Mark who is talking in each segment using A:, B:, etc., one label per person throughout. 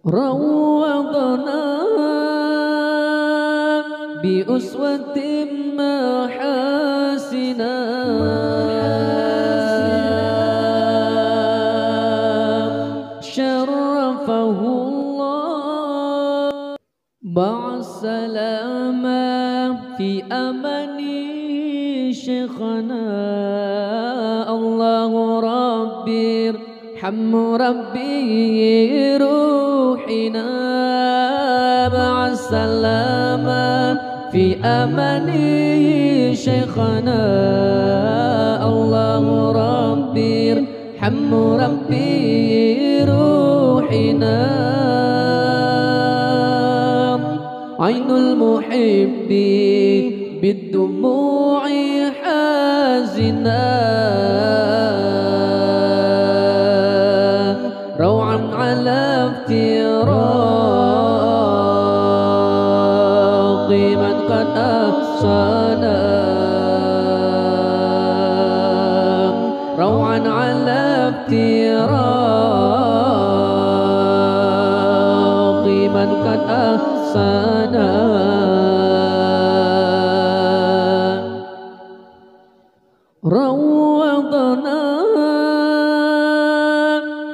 A: روضنا بأسوة محاسنا شرفه الله مع السلامة في أمان شيخنا الله ربي ارحم ربي روحنا مع السلامة في أمان شيخنا الله ربي ارحم ربي روحنا عين المحب بالدموع حازنا روعا على افتراق من قد أحصانا روعا على افتراق من قد أحصانا روضنا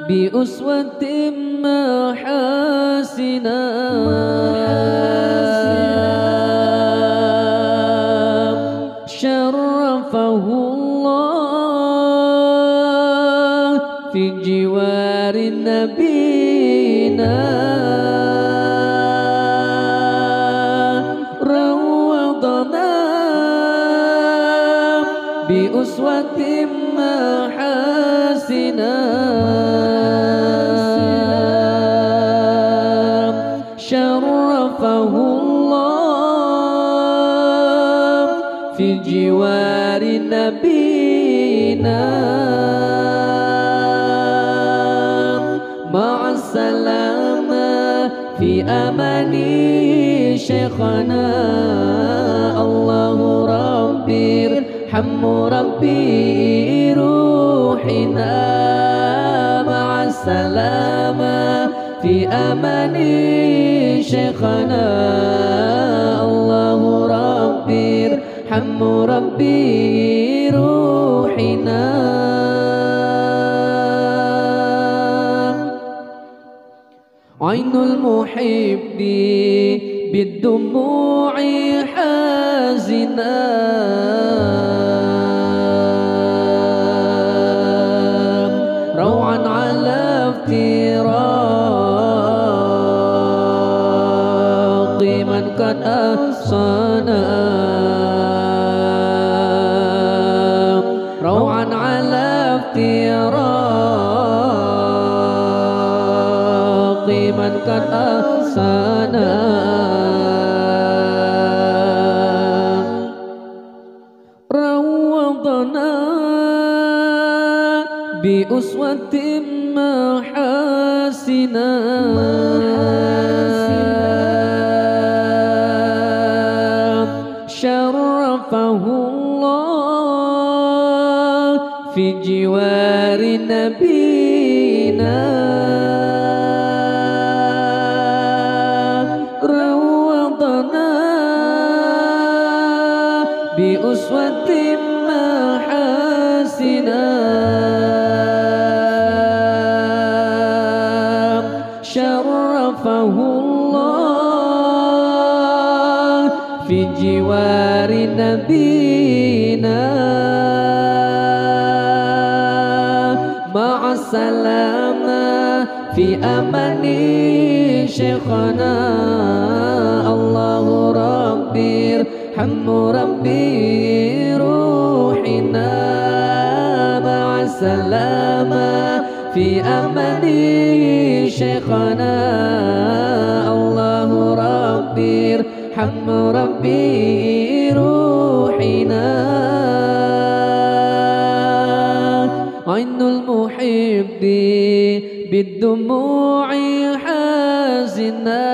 A: بأسوة محاسنا شرفه الله في جوار نبينا روضنا بأسوة محاسنا شرفه الله في جوار نبينا مع السلامة في أمان شيخنا الله ربي ارحم ربي روحنا مع السلامة في أمان شيخنا الله ربي ارحم ربي روحنا عين المحب بالدموع حازنا روعا على افتراق من قد أحصانا روعا على افتراق من قد أحصانا روضنا بأسوة محاسنا شرفه الله في جوار نبينا روضنا بأسوة محاسنا شرفه الله في جوار نبينا مع السلامة في أمان شيخنا الله ربي ارحم ربي روحنا مع السلامة في أمان شيخنا الله ربي ارحم ربي روحنا عين المحب بالدموع حازنا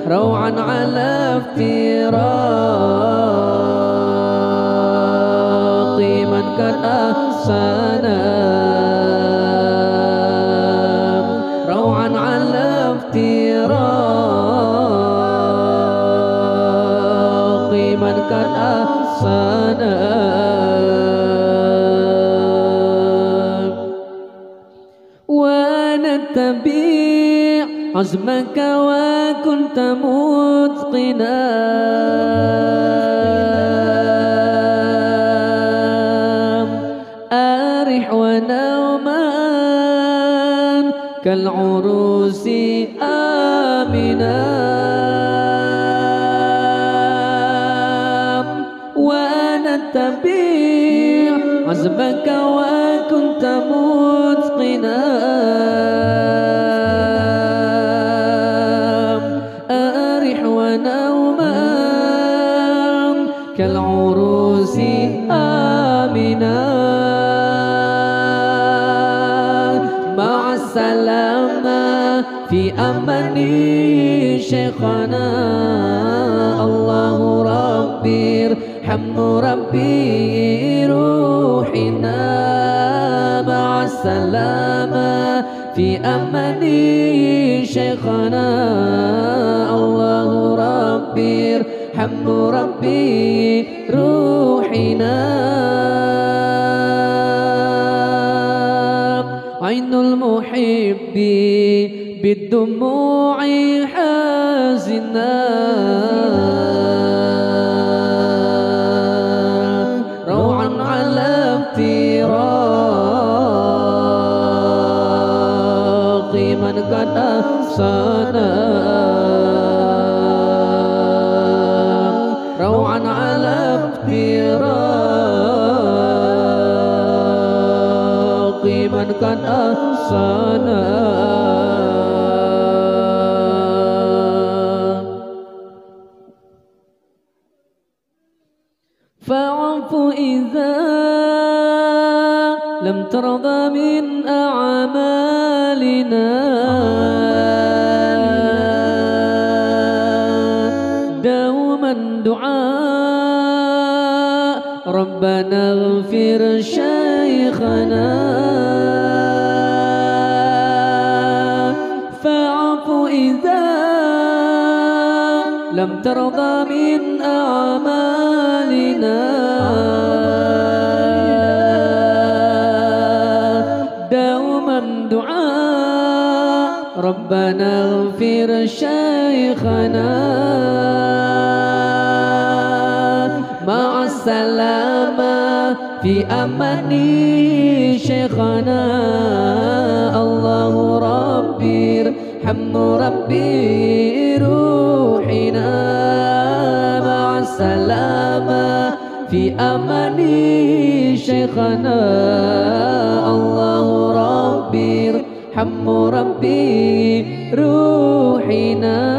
A: روعا على افتراق من قد أحسن عزمك وكنت متقنا أرح ونوما كالعروس آمنا ونتبع عزمك وكنت متقنا أرح ونوما كالعروس آمنا مع السلامة في أمني شيخنا الله ربي ارحم ربي روحنا مع السلامة في أمني شيخنا الله ربي ارحم ربي روحنا عين المحب بالدموع حازنا روعا على افتراق من قد أحسنا روعا على افتراق من قد أحسنا فاعف إذا لم ترضى من أعمالنا دوما دعاء ربنا اغفر شيخنا فاعف إذا لم ترضى من أعمالنا دوما دعاء ربنا اغفر شيخنا مع السلامة في أمني شيخنا الله ربي ارحم ربي روحنا مع السلامة في أمني شيخنا الله ربي ارحم ربي روحنا